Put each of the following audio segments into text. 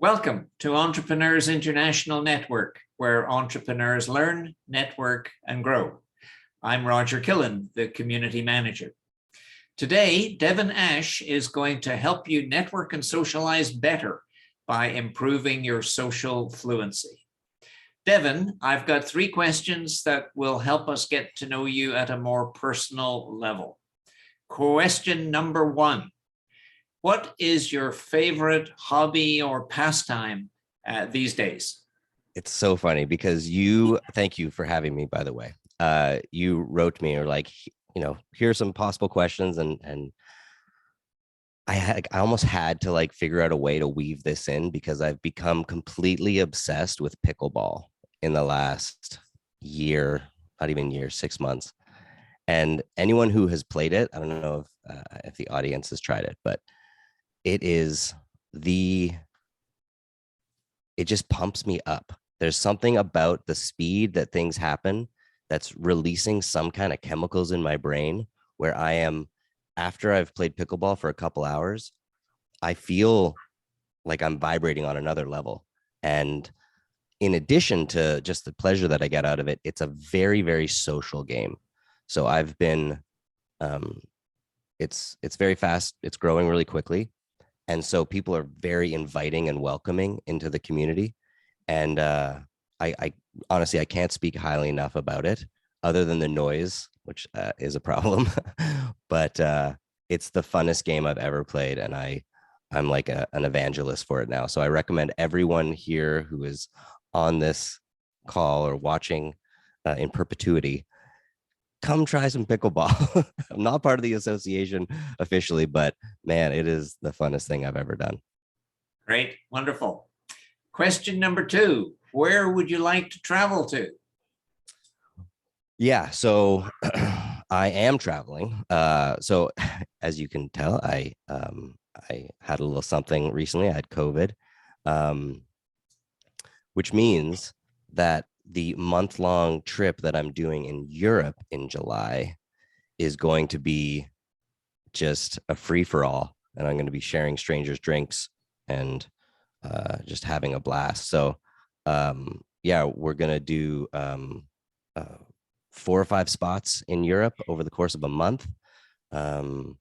Welcome to Entrepreneurs International Network, where entrepreneurs learn, network, and grow. I'm Roger Killen, the Community Manager. Today, Devon Ash is going to help you network and socialize better by improving your social fluency. Devon, I've got 3 questions that will help us get to know you at a more personal level. Question number 1. What is your favorite hobby or pastime these days? It's so funny because thank you for having me, by the way. You wrote me or like, here's some possible questions. And I almost had to like figure out a way to weave this in because I've become completely obsessed with pickleball in the last year, not even year, 6 months. And anyone who has played it, I don't know if the audience has tried it, but it just pumps me up. There's something about the speed that things happen that's releasing some kind of chemicals in my brain where I am, after I've played pickleball for a couple hours, I feel like I'm vibrating on another level. And in addition to just the pleasure that I get out of it, it's a very, very social game. So I've been, it's very fast. It's growing really quickly. And so people are very inviting and welcoming into the community. And I honestly, I can't speak highly enough about it other than the noise, which is a problem. But it's the funnest game I've ever played. And I'm like an evangelist for it now. So I recommend everyone here who is on this call or watching in perpetuity, come try some pickleball. I'm not part of the association officially, but man, it is the funnest thing I've ever done. Great. Wonderful. Question number 2, where would you like to travel to? Yeah, so I am traveling. So as you can tell, I had a little something recently. I had COVID, which means that the month-long trip that I'm doing in Europe in July is going to be just a free-for-all. And I'm going to be sharing strangers' drinks and just having a blast. So yeah, we're going to do 4 or 5 spots in Europe over the course of a month. And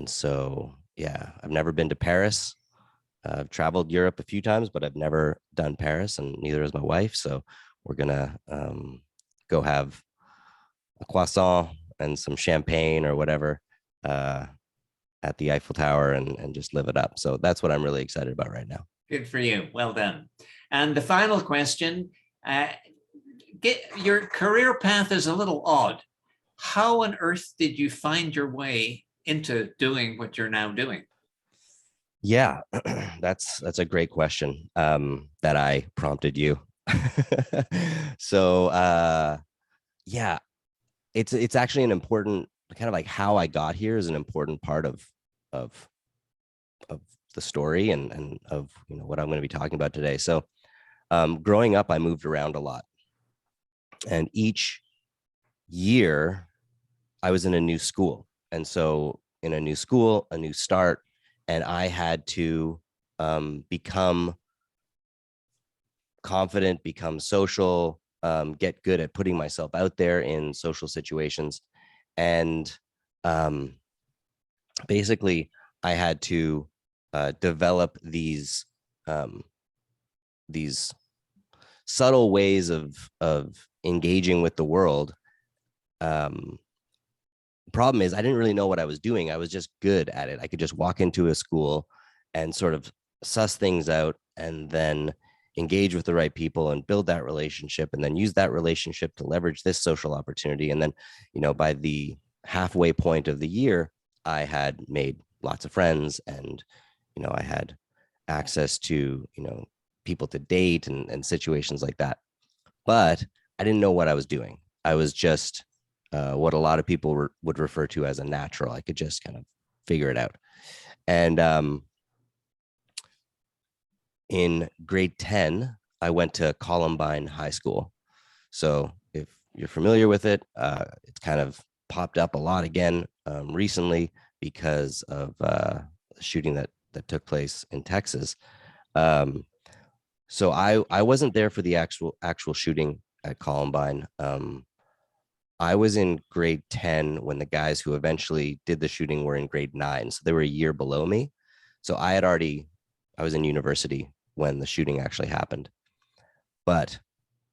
so, yeah, I've never been to Paris. I've traveled Europe a few times, but I've never done Paris, and neither has my wife. So we're gonna go have a croissant and some champagne or whatever at the Eiffel Tower and just live it up. So that's what I'm really excited about right now. Good for you. Well done. And the final question, your career path is a little odd. How on earth did you find your way into doing what you're now doing? Yeah, that's a great question that I prompted you. So yeah, it's actually an important kind of like how I got here is an important part of the story and of what I'm going to be talking about today. So growing up, I moved around a lot, and each year I was in a new school. And so in a new school, a new start, and I had to become confident, become social, get good at putting myself out there in social situations. And basically, I had to develop these subtle ways of engaging with the world. Problem is, I didn't really know what I was doing. I was just good at it. I could just walk into a school and sort of suss things out and then engage with the right people and build that relationship and then use that relationship to leverage this social opportunity. And then, by the halfway point of the year, I had made lots of friends and, I had access to, people to date and situations like that. But I didn't know what I was doing. I was just what a lot of people would refer to as a natural. I could just kind of figure it out. And in grade 10, I went to Columbine High School. So if you're familiar with it, it's kind of popped up a lot again recently because of the shooting that took place in Texas. Um, so I wasn't there for the actual shooting at Columbine. I was in grade 10 when the guys who eventually did the shooting were in grade 9. So they were a year below me. So I was in university when the shooting actually happened. But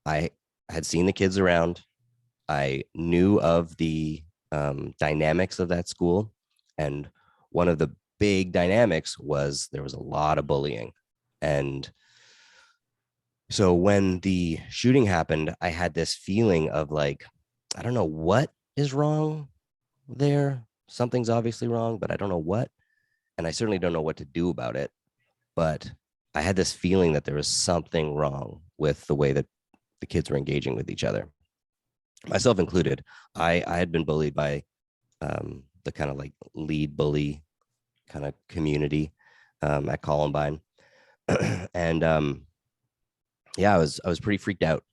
I had seen the kids around. I knew of the dynamics of that school. And one of the big dynamics was there was a lot of bullying. And so when the shooting happened, I had this feeling of like, I don't know what is wrong there. Something's obviously wrong, but I don't know what. And I certainly don't know what to do about it. But I had this feeling that there was something wrong with the way that the kids were engaging with each other, myself included. I had been bullied by the kind of like lead bully kind of community at Columbine. And yeah, I was pretty freaked out,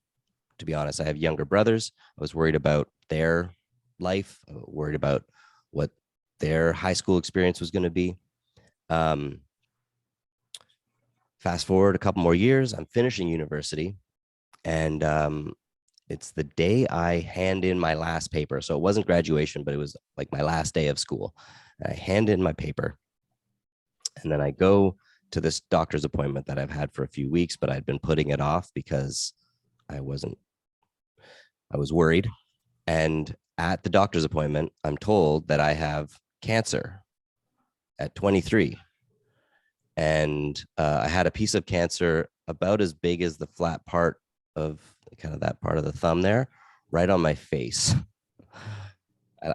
to be honest. I have younger brothers. I was worried about their life, worried about what their high school experience was going to be. Fast forward a couple more years, I'm finishing university, and it's the day I hand in my last paper. So it wasn't graduation, but it was like my last day of school. And I hand in my paper, and then I go to this doctor's appointment that I've had for a few weeks, but I'd been putting it off because I was worried. And at the doctor's appointment, I'm told that I have cancer at 23. And I had a piece of cancer about as big as the flat part of kind of that part of the thumb there, right on my face.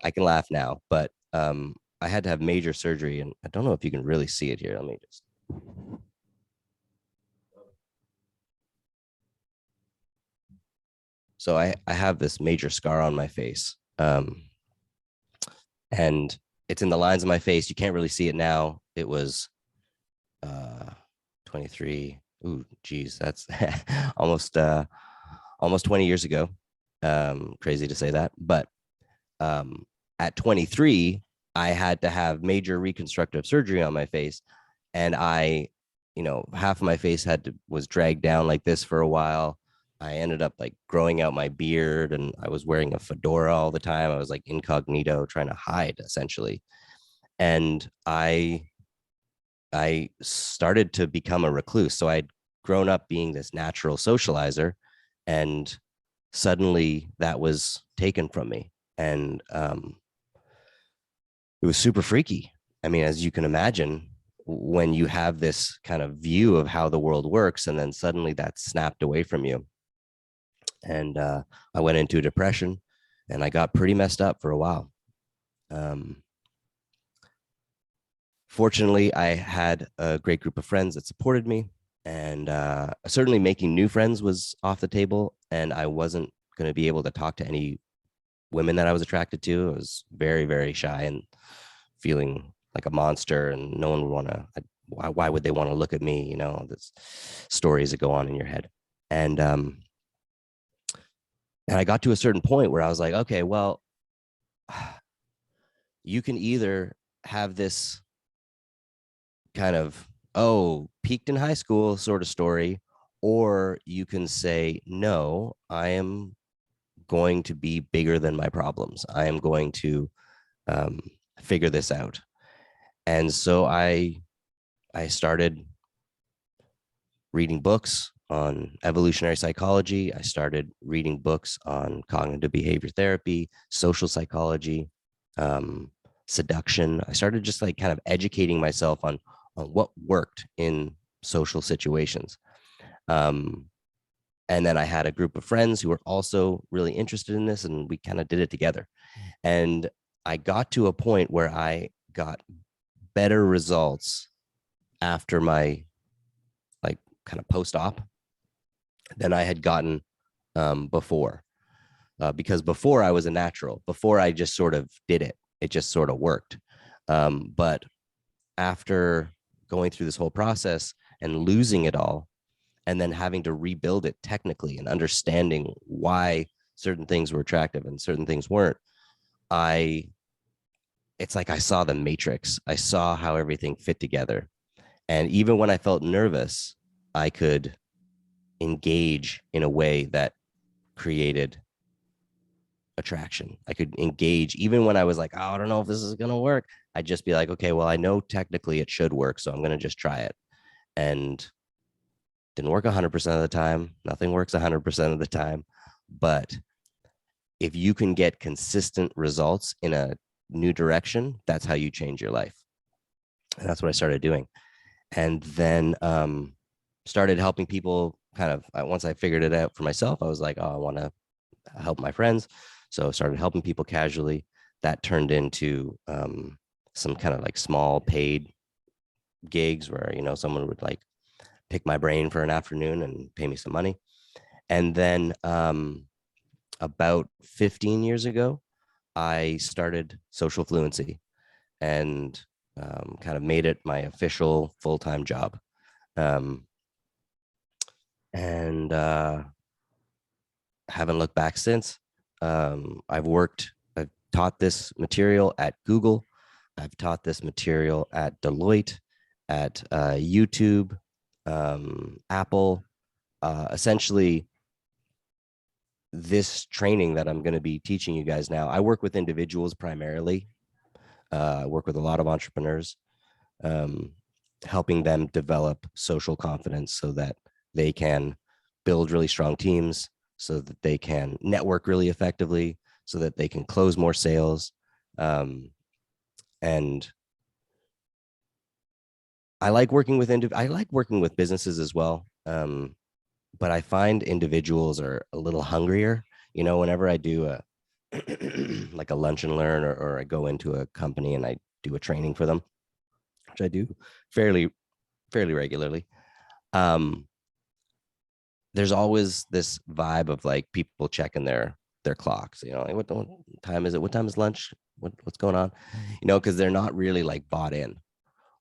I can laugh now, but I had to have major surgery, and I don't know if you can really see it here. Let me just. So I have this major scar on my face, and it's in the lines of my face. You can't really see it now. It was 23. Ooh, geez, that's almost 20 years ago. Crazy to say that, but at 23, I had to have major reconstructive surgery on my face, and half of my face was dragged down like this for a while. I ended up like growing out my beard, and I was wearing a fedora all the time. I was like incognito, trying to hide essentially, and I started to become a recluse. So I'd grown up being this natural socializer, and suddenly that was taken from me. And it was super freaky. I mean, as you can imagine, when you have this kind of view of how the world works, and then suddenly that's snapped away from you. And I went into a depression, and I got pretty messed up for a while. Fortunately, I had a great group of friends that supported me, and certainly making new friends was off the table, and I wasn't going to be able to talk to any women that I was attracted to. I was very, very shy and feeling like a monster, and no one would want to. Why would they want to look at me? You know, there's stories that go on in your head, and I got to a certain point where I was like, okay, well, you can either have this kind of peaked in high school sort of story, or you can say, no, I am going to be bigger than my problems. I am going to figure this out. And so I started reading books on evolutionary psychology. I started reading books on cognitive behavior therapy, social psychology, seduction. I started just like kind of educating myself on what worked in social situations. And then I had a group of friends who were also really interested in this, and we kind of did it together. And I got to a point where I got better results after my like kind of post-op than I had gotten before. Because before I was a natural, before I just sort of did it, it just sort of worked. But after going through this whole process and losing it all, and then having to rebuild it technically and understanding why certain things were attractive and certain things weren't, it's like I saw the matrix. I saw how everything fit together. And even when I felt nervous, I could engage in a way that created attraction. I could engage even when I was like, oh, I don't know if this is going to work. I'd just be like, okay, well, I know technically it should work, so I'm going to just try it. And didn't work 100% of the time. Nothing works 100% of the time. But if you can get consistent results in a new direction, that's how you change your life. And that's what I started doing. And then started helping people kind of, once I figured it out for myself, I was like, oh, I want to help my friends. So started helping people casually. That turned into some kind of like small paid gigs where, you know, someone would like pick my brain for an afternoon and pay me some money. And then about 15 years ago, I started Social Fluency and kind of made it my official full-time job. And haven't looked back since. I've taught this material at Google. I've taught this material at Deloitte, at YouTube, Apple. Essentially, this training that I'm going to be teaching you guys now, I work with individuals primarily. I work with a lot of entrepreneurs, helping them develop social confidence so that they can build really strong teams, so that they can network really effectively, so that they can close more sales. And I like working with businesses as well. But I find individuals are a little hungrier. You know, whenever I do a like a lunch and learn, or I go into a company and I do a training for them, which I do fairly regularly. There's always this vibe of like people checking their clocks, you know, like what time is it? What time is lunch? What's going on? You know, because they're not really like bought in.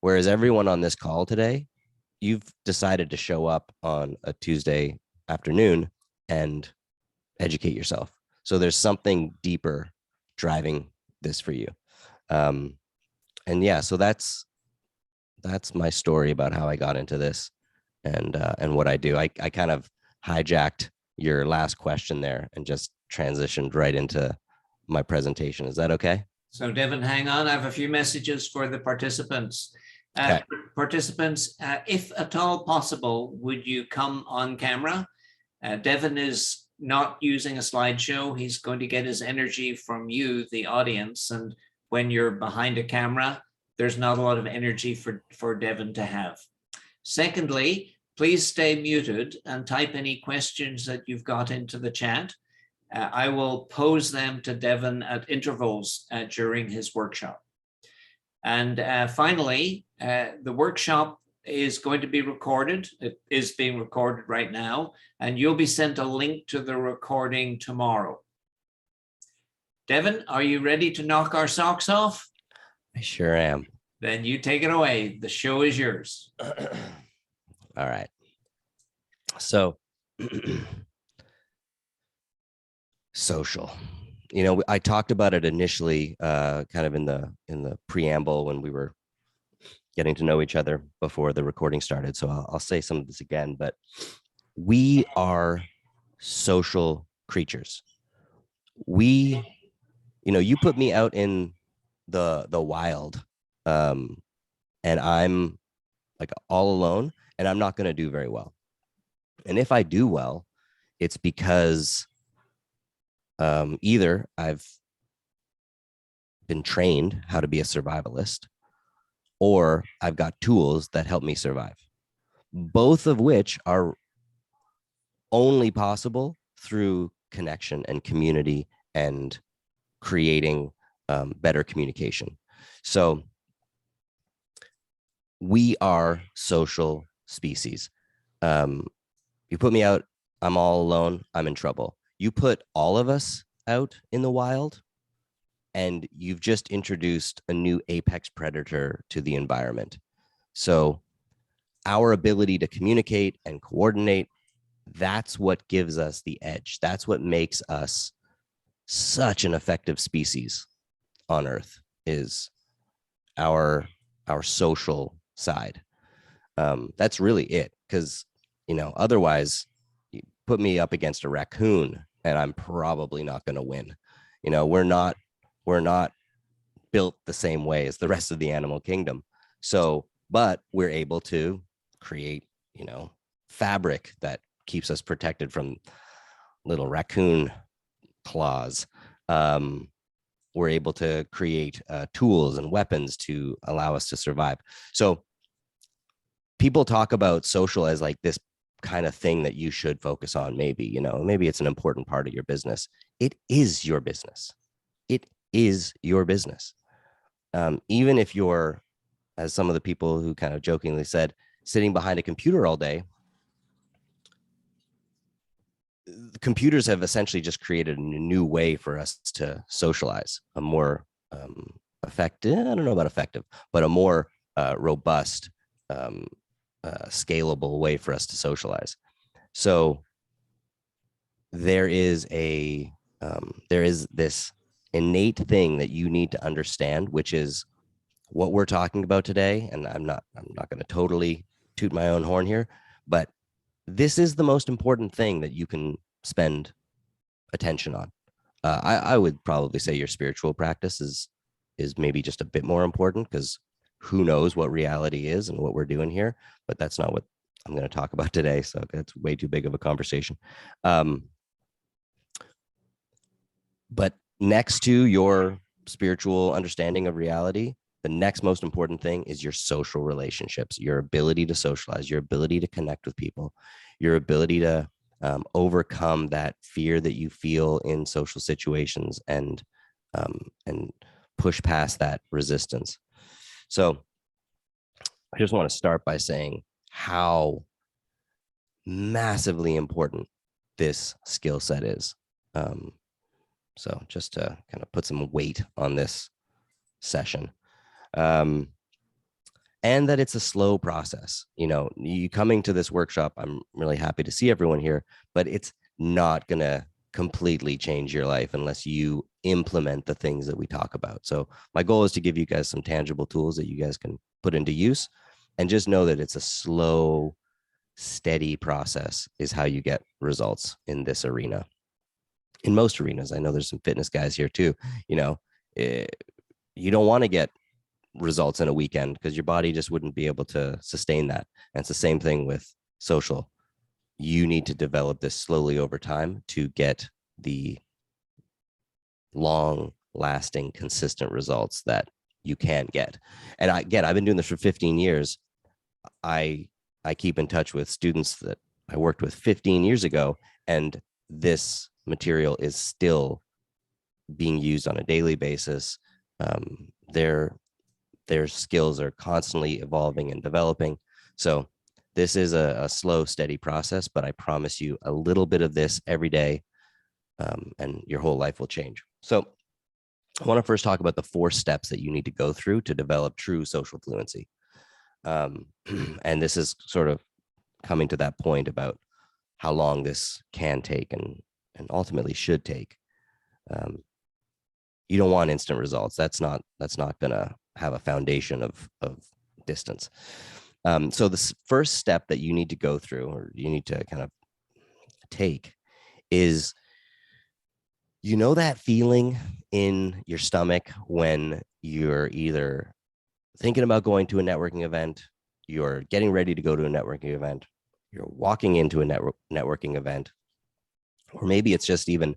Whereas everyone on this call today, you've decided to show up on a Tuesday afternoon and educate yourself. So there's something deeper driving this for you. And yeah, so that's my story about how I got into this and what I do. I kind of hijacked your last question there and just transitioned right into my presentation. Is that okay? So Devon, hang on. I have a few messages for the participants. Okay. Participants, if at all possible, would you come on camera? Devon is not using a slideshow. He's going to get his energy from you, the audience. And when you're behind a camera, there's not a lot of energy for Devon to have. Secondly, please stay muted and type any questions that you've got into the chat. I will pose them to Devon at intervals during his workshop. And finally, the workshop is going to be recorded. It is being recorded right now, and you'll be sent a link to the recording tomorrow. Devon, are you ready to knock our socks off? I sure am. Then you take it away. The show is yours. All right. So social, you know, I talked about it initially, kind of in the preamble when we were getting to know each other before the recording started. So I'll say some of this again, but we are social creatures. You know, you put me out in the wild, and I'm like all alone, and I'm not going to do very well. And if I do well, it's because either I've been trained how to be a survivalist, or I've got tools that help me survive, both of which are only possible through connection and community and creating better communication. So we are social species. You put me out, I'm all alone, I'm in trouble. You put all of us out in the wild, and you've just introduced a new apex predator to the environment. So our ability to communicate and coordinate, that's what gives us the edge. That's what makes us such an effective species on Earth, is our social side. That's really it, because otherwise you put me up against a raccoon and I'm probably not going to win. We're not built the same way as the rest of the animal kingdom. So, but we're able to create, fabric that keeps us protected from little raccoon claws. We're able to create tools and weapons to allow us to survive. So people talk about social as like this kind of thing that you should focus on. Maybe, maybe it's an important part of your business. It is your business. It is your business. Even if you're, as some of the people who kind of jokingly said, sitting behind a computer all day, computers have essentially just created a new way for us to socialize, a more effective, I don't know about effective, but a more robust, scalable way for us to socialize. So there is this innate thing that you need to understand, which is what we're talking about today. And I'm not going to totally toot my own horn here, but this is the most important thing that you can spend attention on. I would probably say your spiritual practice is maybe just a bit more important, because who knows what reality is and what we're doing here, but that's not what I'm going to talk about today. So that's way too big of a conversation. But next to your spiritual understanding of reality, the next most important thing is your social relationships, your ability to socialize, your ability to connect with people, your ability to overcome that fear that you feel in social situations, and push past that resistance. So I just want to start by saying how massively important this skill set is. So just to kind of put some weight on this session. And that it's a slow process. You coming to this workshop, I'm really happy to see everyone here, but it's not going to completely change your life unless you implement the things that we talk about. So my goal is to give you guys some tangible tools that you guys can put into use, and just know that it's a slow, steady process is how you get results in this arena. In most arenas, I know there's some fitness guys here too. You don't want to get results in a weekend because your body just wouldn't be able to sustain that. And it's the same thing with social. You need to develop this slowly over time to get the long lasting, consistent results that you can get. And I've been doing this for 15 years. I keep in touch with students that I worked with 15 years ago, and this material is still being used on a daily basis. Their skills are constantly evolving and developing. So this is a slow, steady process, but I promise you a little bit of this every day, and your whole life will change. So I want to first talk about the 4 steps that you need to go through to develop true social fluency. And this is sort of coming to that point about how long this can take and ultimately should take. You don't want instant results. That's not going to have a foundation of distance. So the first step that you need to go through, or you need to kind of take, is, that feeling in your stomach when you're either thinking about going to a networking event, you're getting ready to go to a networking event, you're walking into a networking event, or maybe it's just even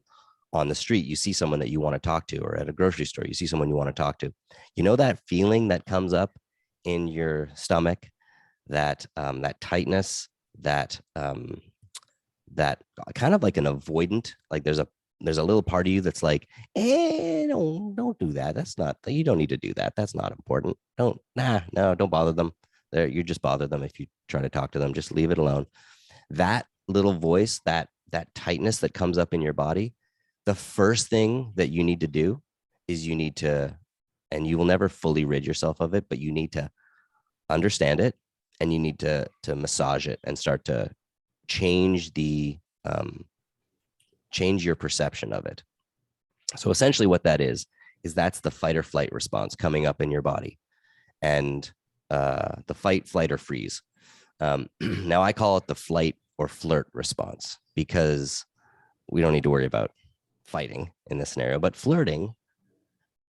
on the street, you see someone that you want to talk to, or at a grocery store, you see someone you want to talk to. That feeling that comes up in your stomach, that tightness, that kind of like an avoidant, like there's a little part of you that's like, don't do that. That's not, you don't need to do that. That's not important. Don't bother them. You just bother them if you try to talk to them. Just leave it alone. That little voice, that tightness that comes up in your body, the first thing that you need to do is you need to, and you will never fully rid yourself of it, but you need to understand it, and you need to massage it and start to change your perception of it. So essentially what that is that's the fight or flight response coming up in your body, and the fight, flight, or freeze. Now I call it the flight or flirt response, because we don't need to worry about fighting in this scenario, but flirting.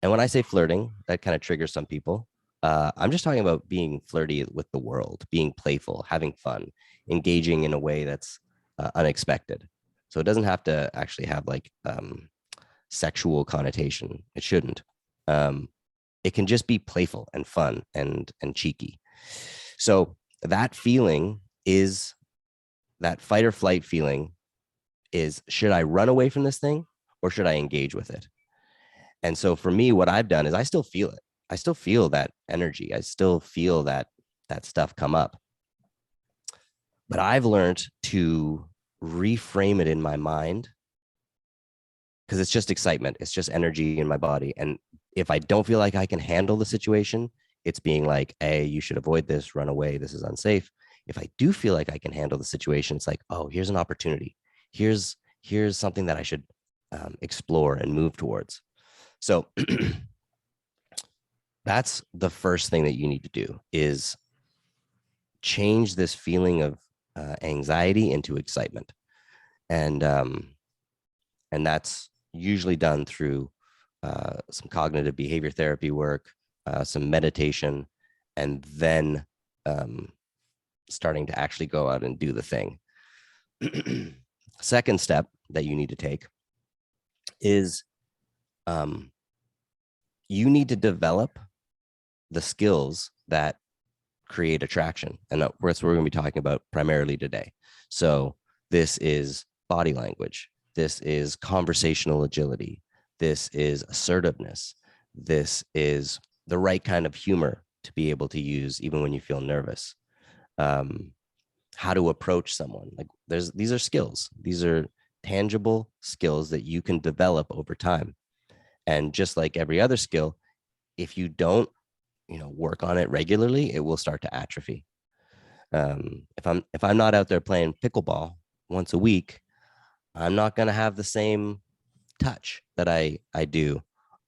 And when I say flirting, that kind of triggers some people. I'm just talking about being flirty with the world, being playful, having fun, engaging in a way that's unexpected. So it doesn't have to actually have like sexual connotation. It shouldn't. It can just be playful and fun and cheeky. So that feeling is, that fight or flight feeling is, should I run away from this thing or should I engage with it? And so for me, what I've done is I still feel it. I still feel that energy. I still feel that stuff come up. But I've learned to reframe it in my mind, because it's just excitement. It's just energy in my body. And if I don't feel like I can handle the situation, it's being like, hey, you should avoid this, run away, this is unsafe. If I do feel like I can handle the situation, it's like, oh, here's an opportunity. Here's something that I should explore and move towards. So that's the first thing that you need to do, is change this feeling of anxiety into excitement. And that's usually done through some cognitive behavior therapy work, some meditation, and then starting to actually go out and do the thing. Second step that you need to take is you need to develop the skills that create attraction. And that's what we're going to be talking about primarily today. So this is body language. This is conversational agility. This is assertiveness. This is the right kind of humor to be able to use even when you feel nervous. How to approach someone. Like these are skills. These are tangible skills that you can develop over time. And just like every other skill, if you don't, work on it regularly, it will start to atrophy. If I'm not out there playing pickleball once a week, I'm not going to have the same touch that I do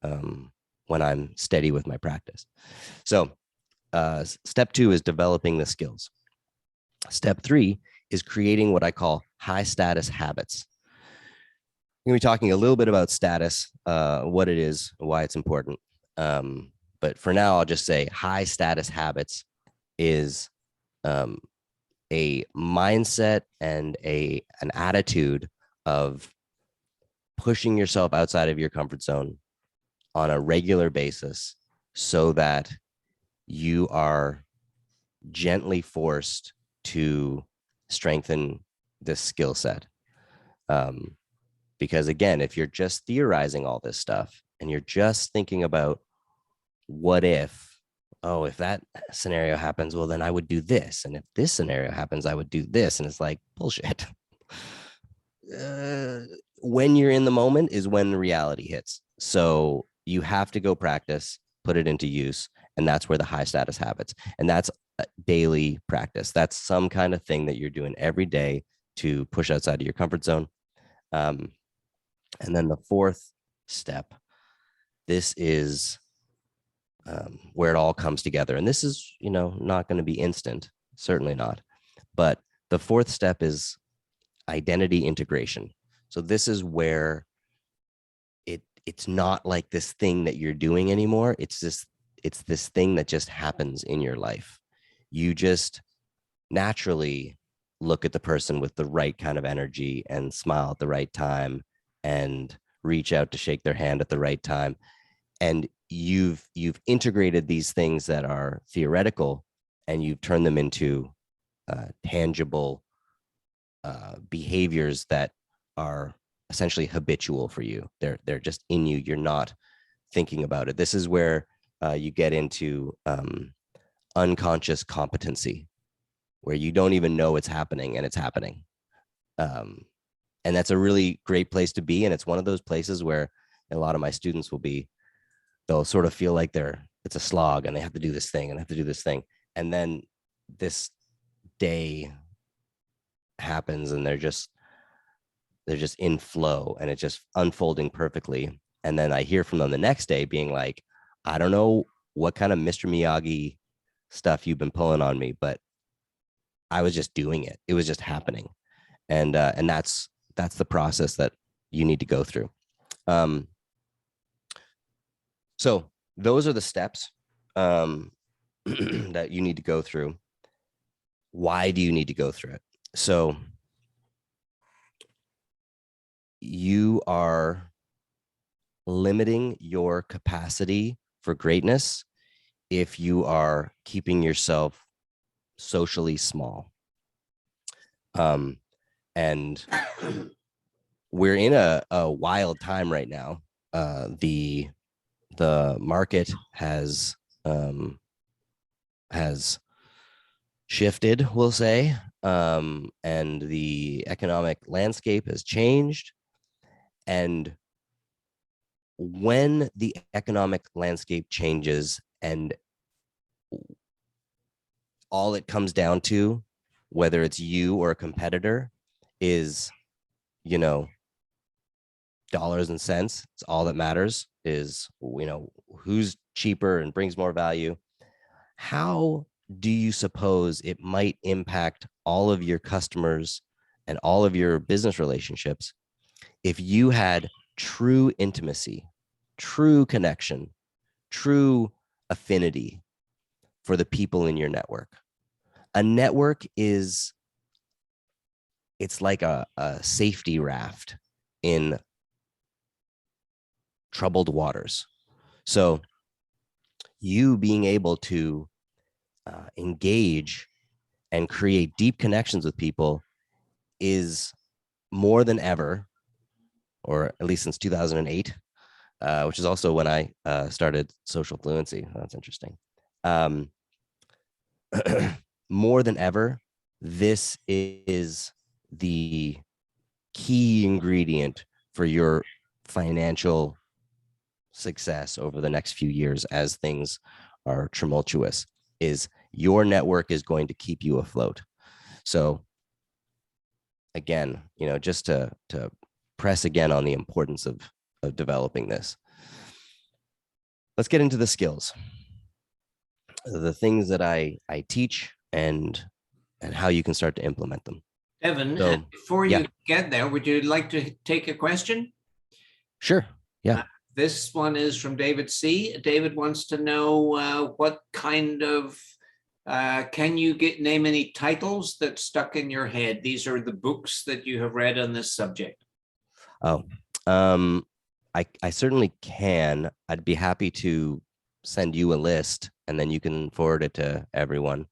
when I'm steady with my practice. So step 2 is developing the skills. Step 3 is creating what I call high status habits. I'm going to be talking a little bit about status, what it is, why it's important. But for now, I'll just say high status habits is a mindset and an attitude of pushing yourself outside of your comfort zone on a regular basis so that you are gently forced to strengthen this skill set. Because again, if you're just theorizing all this stuff and you're just thinking about what if, oh, if that scenario happens, well, then I would do this. And if this scenario happens, I would do this. And it's like, bullshit. When you're in the moment is when reality hits. So you have to go practice, put it into use. And that's where the high status habits. And that's daily practice. That's some kind of thing that you're doing every day to push outside of your comfort zone. And then the fourth step, this is where it all comes together. And this is, not going to be instant, certainly not. But the fourth step is identity integration. So this is where it's not like this thing that you're doing anymore. It's this thing that just happens in your life. You just naturally look at the person with the right kind of energy and smile at the right time and reach out to shake their hand at the right time. And you've integrated these things that are theoretical and you've turned them into tangible behaviors that are essentially habitual for you. They're just in you. You're not thinking about it. This is where you get into unconscious competency, where you don't even know it's happening and it's happening. And that's a really great place to be. And it's one of those places where a lot of my students they'll sort of feel like it's a slog and they have to do this thing and have to do this thing. And then this day happens and they're just in flow and it's just unfolding perfectly. And then I hear from them the next day being like, I don't know what kind of Mr. Miyagi stuff you've been pulling on me, but I was just doing it. It was just happening. And that's the process that you need to go through. So those are the steps that you need to go through. Why do you need to go through it? So you are limiting your capacity for greatness if you are keeping yourself socially small. And we're in a wild time right now. The market has shifted, we'll say, and the economic landscape has changed. And when the economic landscape changes and all it comes down to, whether it's you or a competitor, is, dollars and cents. It's all that matters, is, who's cheaper and brings more value. How do you suppose it might impact all of your customers and all of your business relationships if you had true intimacy, true connection, true affinity for the people in your network? A network it's like a safety raft in troubled waters. So you being able to engage and create deep connections with people is more than ever, or at least since 2008, which is also when I started Social Fluency. That's interesting. More than ever, this is the key ingredient for your financial success over the next few years as things are tumultuous. Is your network is going to keep you afloat. So again, just to press again on the importance of developing this. Let's get into the skills, the things that I teach, and how you can start to implement them. Devon, So, before you get there, would you like to take a question? Sure. Yeah. This one is from David C. David wants to know what kind of, can you name any titles that stuck in your head? These are the books that you have read on this subject. Oh, I certainly can. I'd be happy to send you a list and then you can forward it to everyone.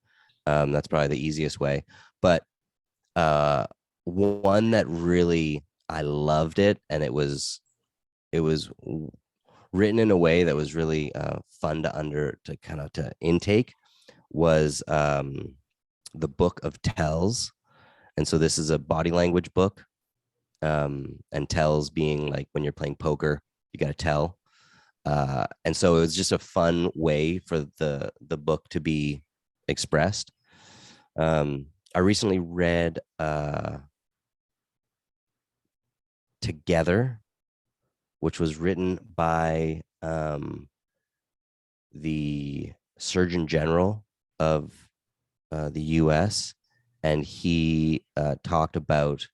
That's probably the easiest way. But one that really, I loved it, and it was written in a way that was really fun to intake, was the Book of Tells. And so this is a body language book, and tells being like when you're playing poker, you got to tell. And so it was just a fun way for the book to be expressed. I recently read Together, which was written by the Surgeon General of the US. And he talked about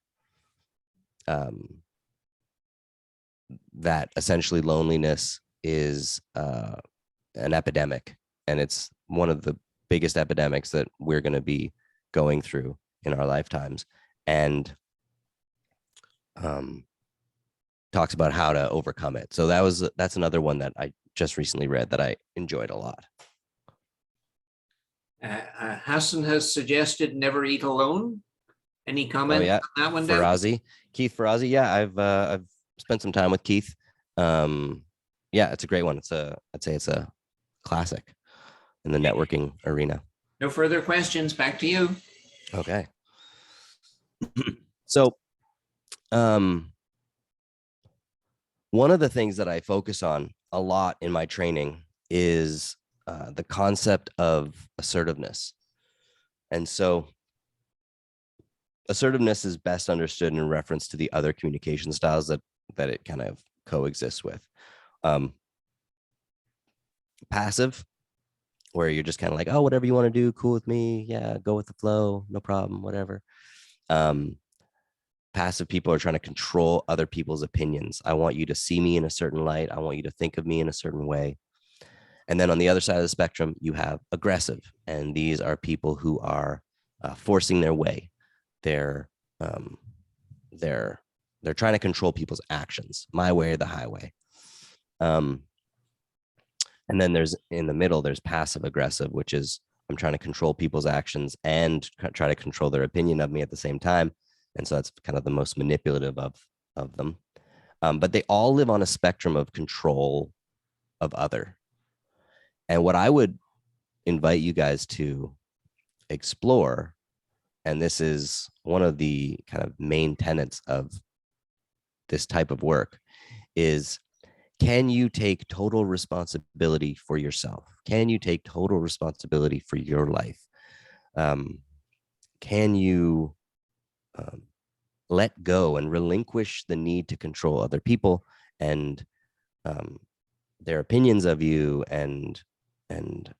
that essentially loneliness is an epidemic, and it's one of the biggest epidemics that we're going to be going through in our lifetimes, and talks about how to overcome it. So that's another one that I just recently read that I enjoyed a lot. Hassan has suggested Never Eat Alone. Any comment on that one, Devon? Keith Ferrazzi. Yeah, I've spent some time with Keith. Yeah, it's a great one. I'd say it's a classic in the networking arena. No further questions. Back to you. Okay. So, one of the things that I focus on a lot in my training is the concept of assertiveness. And so assertiveness is best understood in reference to the other communication styles that it kind of coexists with. Passive, where you're just kind of like, oh, whatever you want to do, cool with me. Yeah, go with the flow, no problem, whatever. Passive people are trying to control other people's opinions. I want you to see me in a certain light. I want you to think of me in a certain way. And then on the other side of the spectrum, you have aggressive. And these are people who are forcing their way. They're trying to control people's actions, my way or the highway. And then there's in the middle, there's passive aggressive, which is I'm trying to control people's actions and try to control their opinion of me at the same time. And so that's kind of the most manipulative of them. But they all live on a spectrum of control of other. And what I would invite you guys to explore, and this is one of the kind of main tenets of this type of work, is can you take total responsibility for yourself? Can you take total responsibility for your life? Can you let go and relinquish the need to control other people and their opinions of you and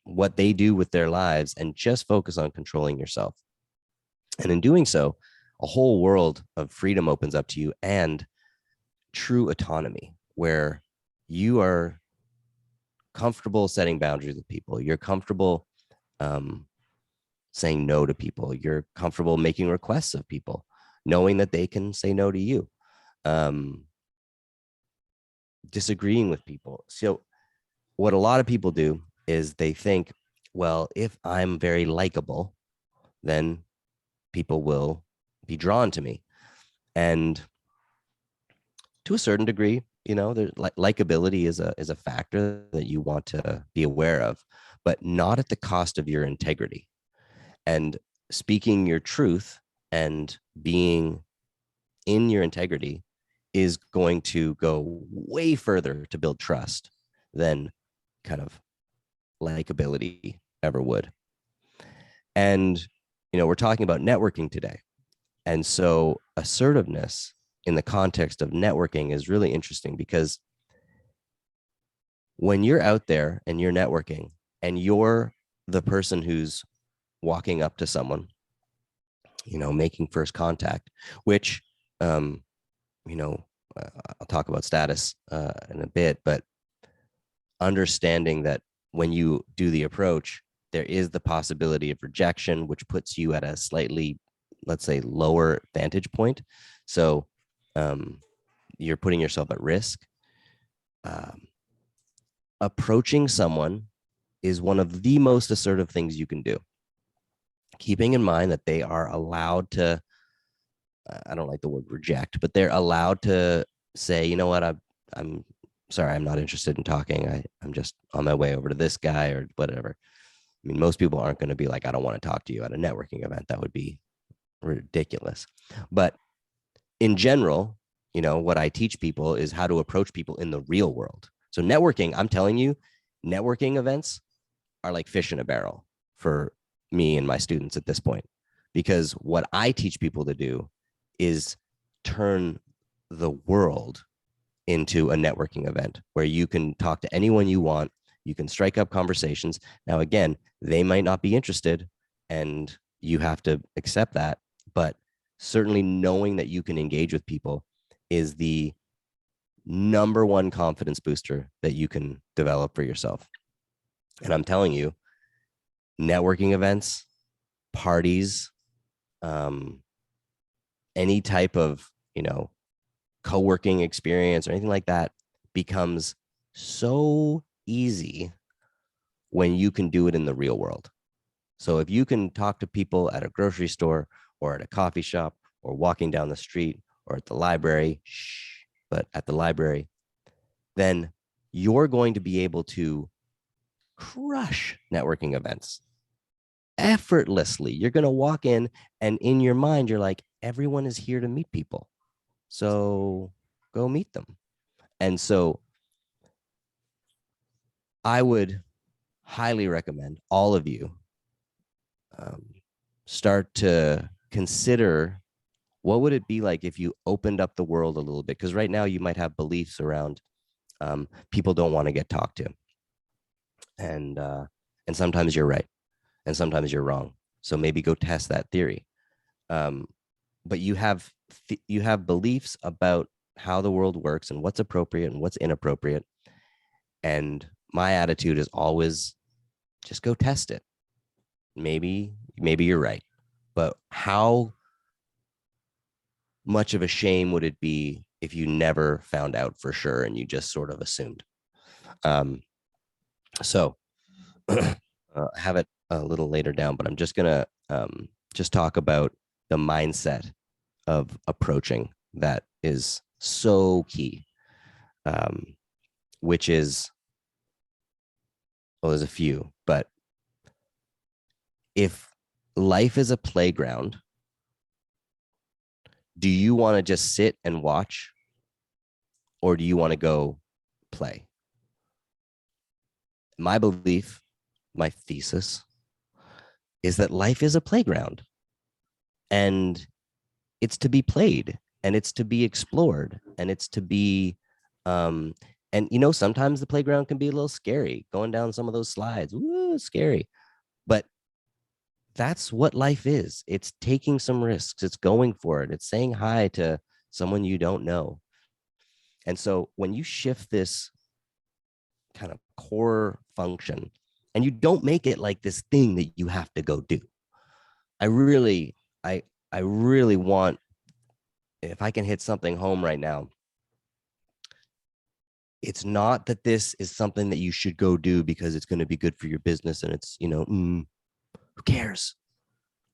what they do with their lives, and just focus on controlling yourself? And in doing so, a whole world of freedom opens up to you, and true autonomy, where you are comfortable setting boundaries with people. You're comfortable saying no to people. You're comfortable making requests of people, knowing that they can say no to you. Disagreeing with people. So what a lot of people do is they think, well, if I'm very likable, then people will be drawn to me. And to a certain degree, likability is a factor that you want to be aware of, but not at the cost of your integrity. And speaking your truth and being in your integrity is going to go way further to build trust than kind of likability ever would. And, we're talking about networking today. And so assertiveness in the context of networking is really interesting, because when you're out there and you're networking and you're the person who's walking up to someone, making first contact, which, I'll talk about status in a bit, but understanding that when you do the approach, there is the possibility of rejection, which puts you at a slightly, let's say, lower vantage point. So you're putting yourself at risk. Approaching someone is one of the most assertive things you can do, keeping in mind that they are allowed to, I don't like the word reject, but they're allowed to say, you know what, I'm sorry, I'm not interested in talking. I'm just on my way over to this guy or whatever. I mean, most people aren't going to be like, I don't want to talk to you at a networking event. That would be ridiculous. But in general, what I teach people is how to approach people in the real world. So networking, I'm telling you, networking events are like fish in a barrel for me and my students at this point, because what I teach people to do is turn the world into a networking event where you can talk to anyone you want. You can strike up conversations. Now, again, they might not be interested and you have to accept that, but certainly knowing that you can engage with people is the number one confidence booster that you can develop for yourself. And I'm telling you, networking events, parties, any type of, co-working experience or anything like that becomes so easy when you can do it in the real world. So if you can talk to people at a grocery store or at a coffee shop or walking down the street or at the library, but at the library, then you're going to be able to crush networking events effortlessly. You're going to walk in and in your mind, you're like, everyone is here to meet people. So go meet them. And so I would highly recommend all of you start to consider, what would it be like if you opened up the world a little bit? Because right now you might have beliefs around people don't want to get talked to. And sometimes you're right. And sometimes you're wrong. So maybe go test that theory. but you have beliefs about how the world works and what's appropriate and what's inappropriate. And my attitude is always just go test it. Maybe you're right, but how much of a shame would it be if you never found out for sure and you just sort of assumed? So I have it a little later down, but I'm just gonna just talk about the mindset of approaching that is so key, which is, well, there's a few, but if life is a playground, do you want to just sit and watch, or do you want to go play? My belief, my thesis, is that life is a playground, and it's to be played, and it's to be explored, and it's to be and sometimes the playground can be a little scary, going down some of those slides. Woo, scary. But that's what life is. It's taking some risks. It's going for it. It's saying hi to someone you don't know. And so when you shift this kind of core function and you don't make it like this thing that you have to go do, I really want, if I can hit something home right now, it's not that this is something that you should go do because it's going to be good for your business and it's, who cares?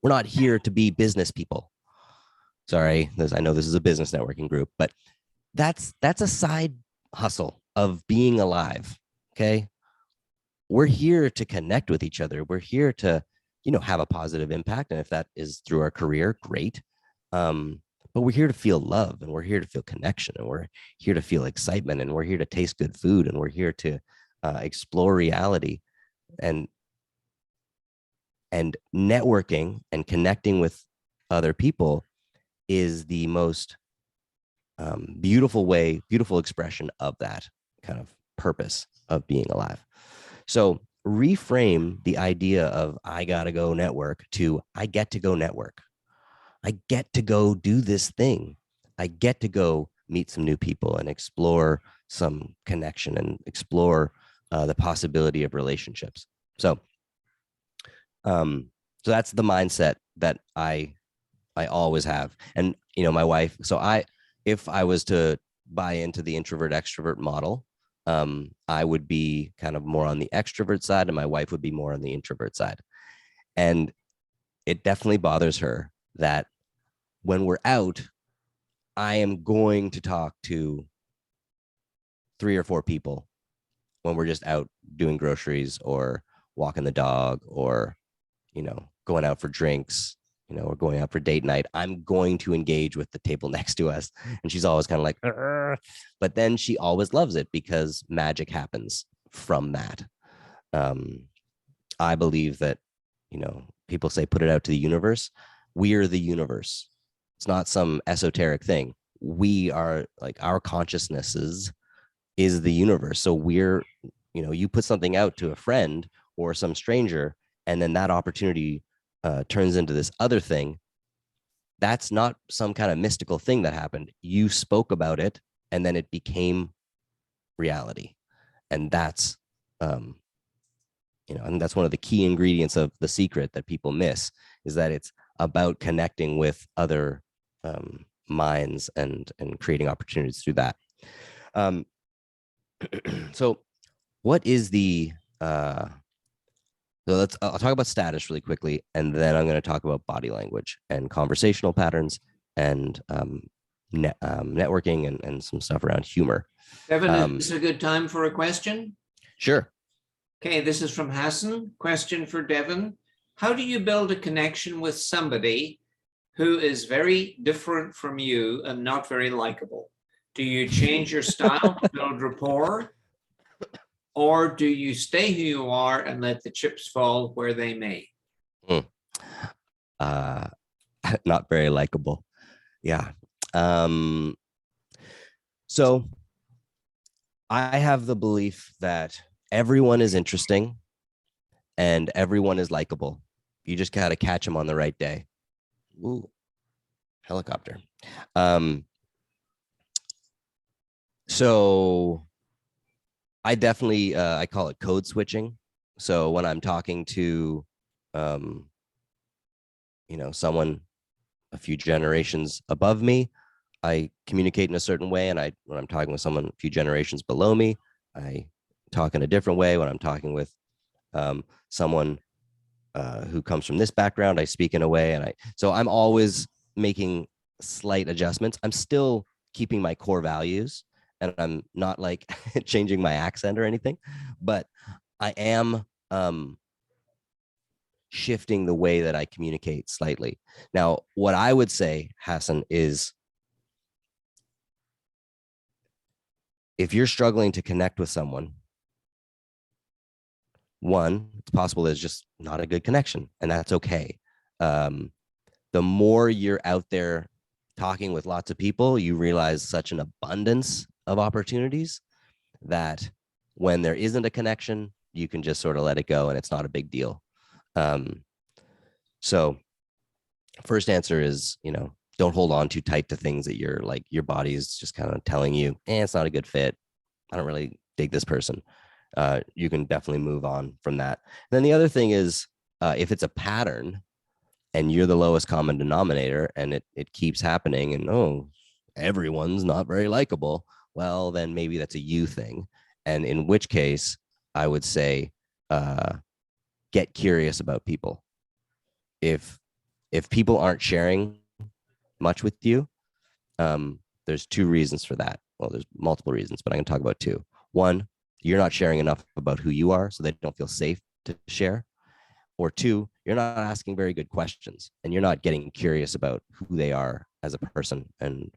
We're not here to be business people. Sorry, I know this is a business networking group, but that's a side hustle of being alive. Okay. We're here to connect with each other. We're here to, have a positive impact. And if that is through our career, great. But we're here to feel love, and we're here to feel connection, and we're here to feel excitement, and we're here to taste good food, and we're here to explore reality. And networking and connecting with other people is the most beautiful expression of that kind of purpose of being alive. So reframe the idea of I gotta go network to I get to go network. I get to go do this thing. I get to go meet some new people and explore some connection and explore the possibility of relationships. So that's the mindset that I always have. And, my wife, if I was to buy into the introvert extrovert model, I would be kind of more on the extrovert side and my wife would be more on the introvert side. And it definitely bothers her that when we're out, I am going to talk to 3 or 4 people when we're just out doing groceries or walking the dog or, going out for drinks, or going out for date night. I'm going to engage with the table next to us. And she's always kind of like, "Arr." But then she always loves it because magic happens from that. I believe that, people say, put it out to the universe. We are the universe. It's not some esoteric thing. We are like our consciousnesses is the universe. So we're, you put something out to a friend or some stranger, and then that opportunity turns into this other thing. That's not some kind of mystical thing that happened. You spoke about it, and then it became reality. And that's, and that's one of the key ingredients of The Secret that people miss, is that it's about connecting with other minds and creating opportunities through that. So what is the so I'll talk about status really quickly, and then I'm going to talk about body language and conversational patterns and networking and some stuff around humor. Devon, is this a good time for a question? Sure. Okay, this is from Hassan. Question for Devon. How do you build a connection with somebody who is very different from you and not very likable? Do you change your style to build rapport? Or do you stay who you are and let the chips fall where they may? Not very likable. Yeah. So I have the belief that everyone is interesting and everyone is likable. You just got to catch them on the right day. Ooh. Helicopter. So I definitely, I call it code switching. So when I'm talking to, someone a few generations above me, I communicate in a certain way. And when I'm talking with someone a few generations below me, I talk in a different way. When I'm talking with someone who comes from this background, I speak in a way. So I'm always making slight adjustments. I'm still keeping my core values, and I'm not like changing my accent or anything, but I am shifting the way that I communicate slightly. Now, what I would say, Hassan, is if you're struggling to connect with someone, one, it's possible there's just not a good connection, and that's okay. The more you're out there talking with lots of people, you realize such an abundance of opportunities that when there isn't a connection, you can just sort of let it go and it's not a big deal. So first answer is, don't hold on too tight to things that you're like, your body is just kind of telling you, it's not a good fit. I don't really dig this person. You can definitely move on from that. And then the other thing is, if it's a pattern and you're the lowest common denominator and it keeps happening and, everyone's not very likable, well, then maybe that's a you thing. And in which case, I would say, get curious about people. If people aren't sharing much with you, there's two reasons for that. Well, there's multiple reasons, but I can talk about two. One, you're not sharing enough about who you are, so they don't feel safe to share. Or two, you're not asking very good questions and you're not getting curious about who they are as a person and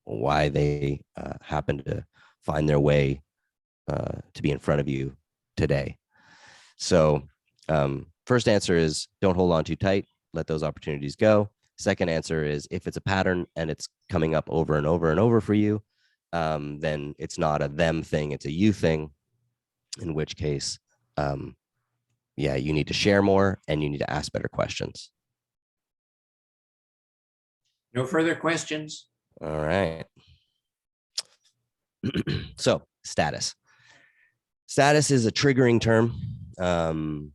why they happen to find their way to be in front of you today. So first answer is don't hold on too tight. Let those opportunities go. Second answer is if it's a pattern and it's coming up over and over and over for you, then it's not a them thing, it's a you thing, in which case, you need to share more and you need to ask better questions. No further questions? All right. So status. Status is a triggering term.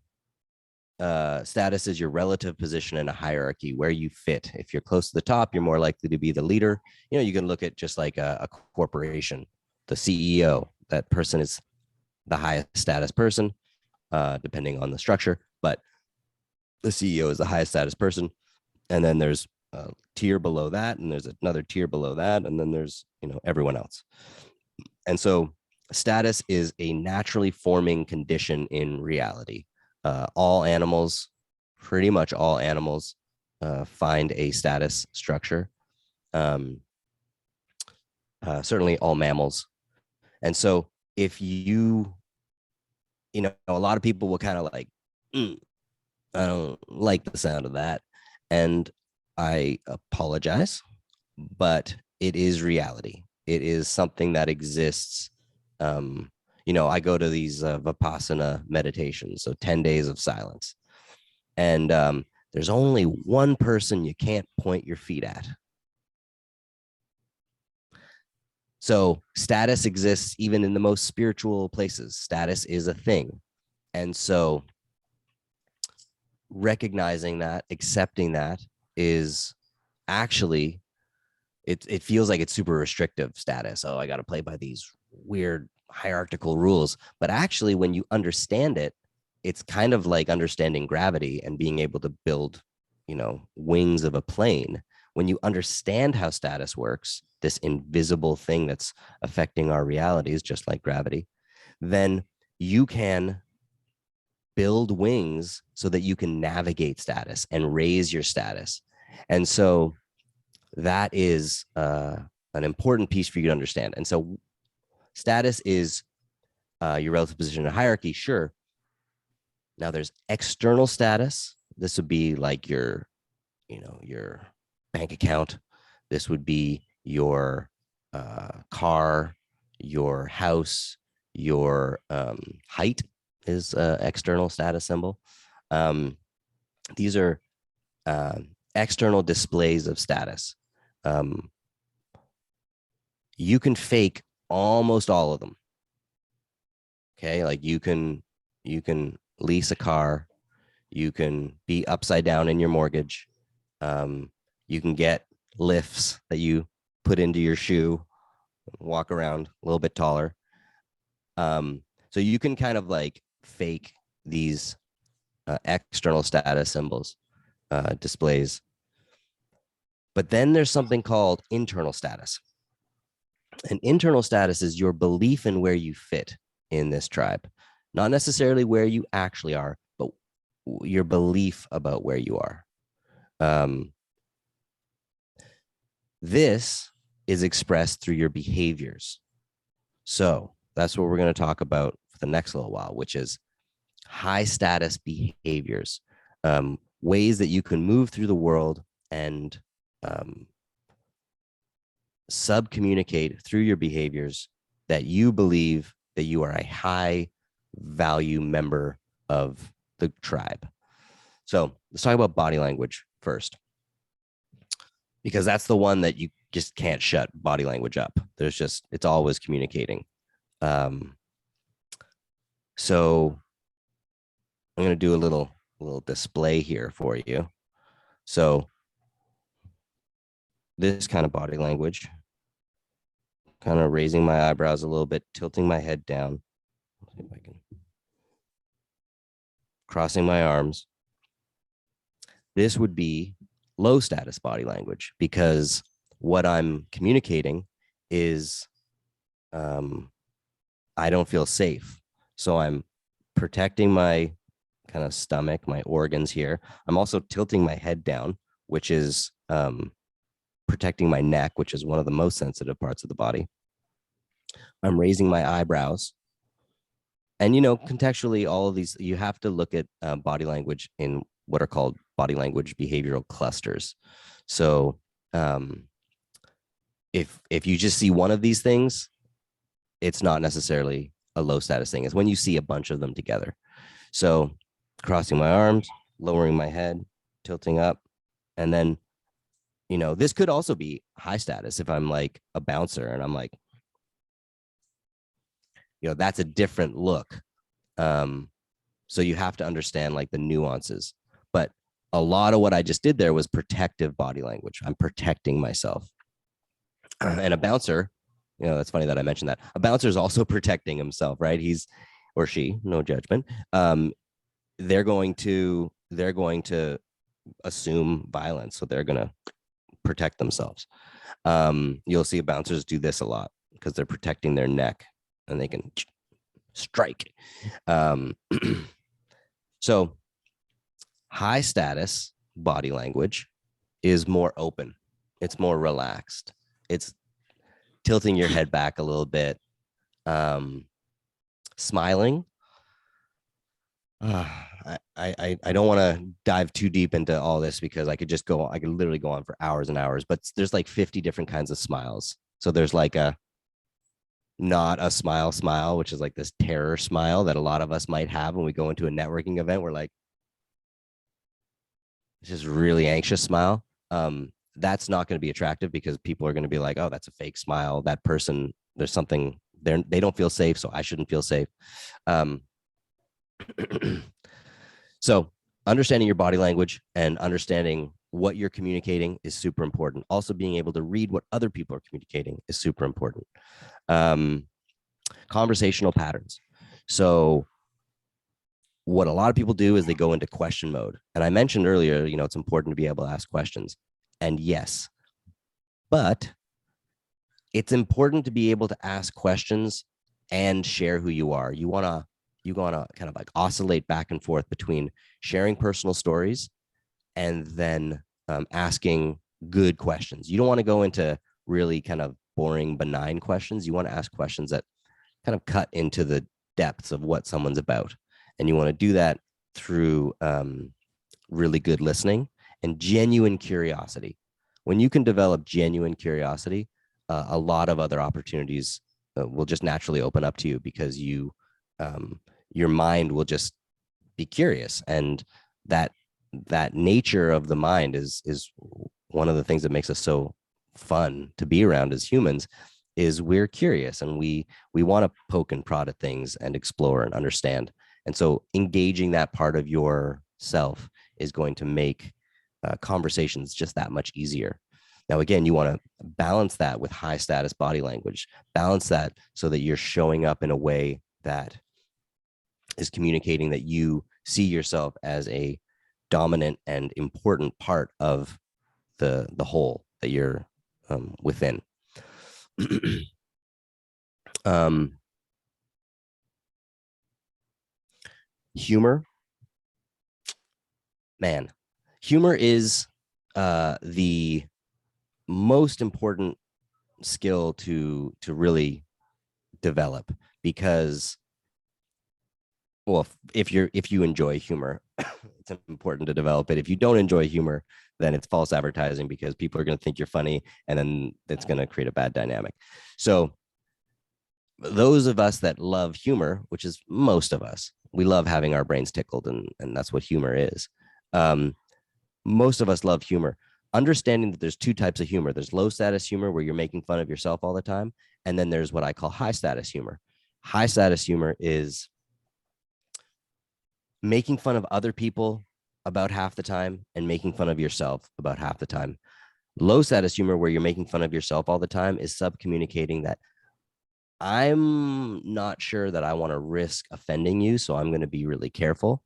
Status is your relative position in a hierarchy, where you fit. If you're close to the top, you're more likely to be the leader. You can look at just like a corporation, the CEO, that person is the highest status person, depending on the structure, but the CEO is the highest status person. And then there's a tier below that, and there's another tier below that, and then there's, everyone else. And so status is a naturally forming condition in reality. All animals, pretty much all animals, find a status structure. Certainly all mammals. And so if a lot of people will kind of like, I don't like the sound of that. And I apologize, but it is reality. It is something that exists. I go to these Vipassana meditations, so 10 days of silence. And there's only one person you can't point your feet at. So status exists even in the most spiritual places. Status is a thing. And so recognizing that, accepting that is actually, it feels like it's super restrictive status. Oh, I got to play by these weird hierarchical rules. But actually, when you understand it, it's kind of like understanding gravity and being able to build, wings of a plane. When you understand how status works, this invisible thing that's affecting our realities, just like gravity, then you can build wings so that you can navigate status and raise your status. And so that is an important piece for you to understand. And so status is your relative position in a hierarchy, sure. Now there's external status. This would be like your bank account. This would be your car, your house, your height is external status symbol. These are external displays of status. you can fake almost all of them. Okay, like you can lease a car, you can be upside down in your mortgage, you can get lifts that you put into your shoe, walk around a little bit taller. So you can kind of like fake these external status symbols, displays. But then there's something called internal status. And internal status is your belief in where you fit in this tribe, not necessarily where you actually are, but your belief about where you are. This is expressed through your behaviors. So that's what we're going to talk about for the next little while, which is high status behaviors, ways that you can move through the world and sub-communicate through your behaviors that you believe that you are a high value member of the tribe. So let's talk about body language first, because that's the one that you just can't shut body language up. It's always communicating. So I'm going to do a little display here for you. So this kind of body language, kind of raising my eyebrows a little bit, tilting my head down. Let's see if I can. Crossing my arms. This would be low status body language, because what I'm communicating is I don't feel safe. So I'm protecting my kind of stomach, my organs here. I'm also tilting my head down, which is protecting my neck, which is one of the most sensitive parts of the body. I'm raising my eyebrows. And, contextually, all of these, you have to look at body language in what are called body language behavioral clusters. So if you just see one of these things, it's not necessarily a low status thing. It's when you see a bunch of them together. So crossing my arms, lowering my head, tilting up, and then, this could also be high status if I'm like a bouncer and I'm like, that's a different look. So you have to understand like the nuances. But a lot of what I just did there was protective body language. I'm protecting myself. And a bouncer, that's funny that I mentioned that. A bouncer is also protecting himself, right? He's or she, no judgment. They're going to assume violence, so they're going to protect themselves. You'll see bouncers do this a lot because they're protecting their neck and they can strike. So high status body language is more open. It's more relaxed. It's tilting your head back a little bit, smiling. I don't want to dive too deep into all this because I could literally go on for hours and hours, but there's like 50 different kinds of smiles. So there's like not a smile, which is like this terror smile that a lot of us might have when we go into a networking event. We're like, it's just really anxious smile. That's not going to be attractive because people are going to be like, oh, that's a fake smile. That person, there's something there. They don't feel safe, so I shouldn't feel safe. So understanding your body language and understanding what you're communicating is super important. Also being able to read what other people are communicating is super important. Conversational patterns. So what a lot of people do is they go into question mode. And I mentioned earlier, it's important to be able to ask questions. And yes, but it's important to be able to ask questions and share who you are. You want to kind of like oscillate back and forth between sharing personal stories and then asking good questions. You don't want to go into really kind of boring, benign questions. You want to ask questions that kind of cut into the depths of what someone's about. And you want to do that through really good listening and genuine curiosity. When you can develop genuine curiosity, a lot of other opportunities will just naturally open up to you because your mind will just be curious. And that nature of the mind is one of the things that makes us so fun to be around as humans is we're curious and we want to poke and prod at things and explore and understand. And so engaging that part of yourself is going to make conversations just that much easier. Now, again, you want to balance that with high status body language, balance that so that you're showing up in a way that is communicating that you see yourself as a dominant and important part of the whole that you're within. Humor, man, humor is the most important skill to really develop, because, well, if you enjoy humor, it's important to develop it. If you don't enjoy humor, then it's false advertising, because people are going to think you're funny, and then it's going to create a bad dynamic. So those of us that love humor, which is most of us, we love having our brains tickled, and that's what humor is. Most of us love humor. Understanding that there's two types of humor. There's low status humor where you're making fun of yourself all the time. And then there's what I call high status humor. High status humor is making fun of other people about half the time and making fun of yourself about half the time. Low status humor, where you're making fun of yourself all the time, is subcommunicating that I'm not sure that I want to risk offending you, so I'm going to be really careful.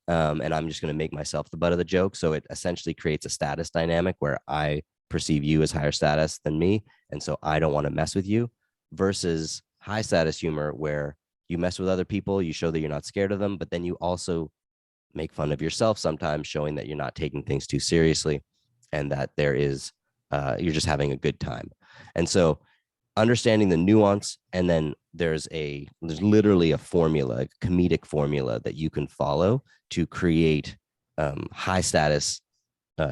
And I'm just going to make myself the butt of the joke. So it essentially creates a status dynamic where I perceive you as higher status than me, and so I don't want to mess with you, versus high status humor, where you mess with other people, you show that you're not scared of them, but then you also make fun of yourself sometimes, showing that you're not taking things too seriously and that there is, you're just having a good time. And so understanding the nuance, and then there's literally a formula, a comedic formula that you can follow to create high status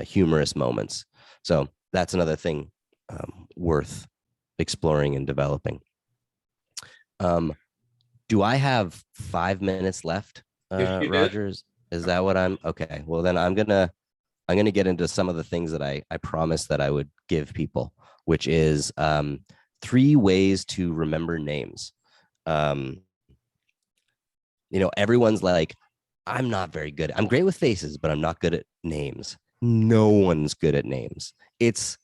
humorous moments. So that's another thing worth exploring and developing. Do I have 5 minutes left, Rogers? Is that what I'm? Okay. Well, then I'm gonna get into some of the things that I promised that I would give people, which is 3 ways to remember names. Everyone's like, I'm not very good. I'm great with faces, but I'm not good at names. No one's good at names. It's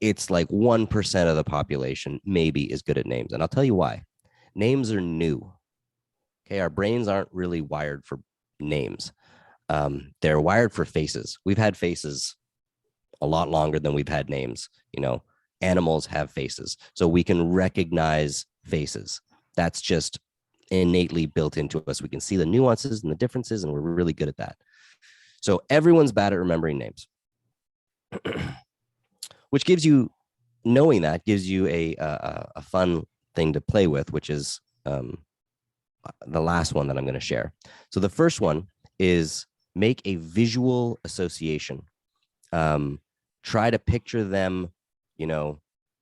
like 1% of the population maybe is good at names. And I'll tell you why. Names are new. Okay. Our brains aren't really wired for names. They're wired for faces. We've had faces a lot longer than we've had names. Animals have faces, so we can recognize faces. That's just innately built into us. We can see the nuances and the differences, and we're really good at that. So everyone's bad at remembering names, which gives you, knowing that gives you a fun thing to play with, which is the last one that I'm going to share. So the first one is make a visual association. Try to picture them,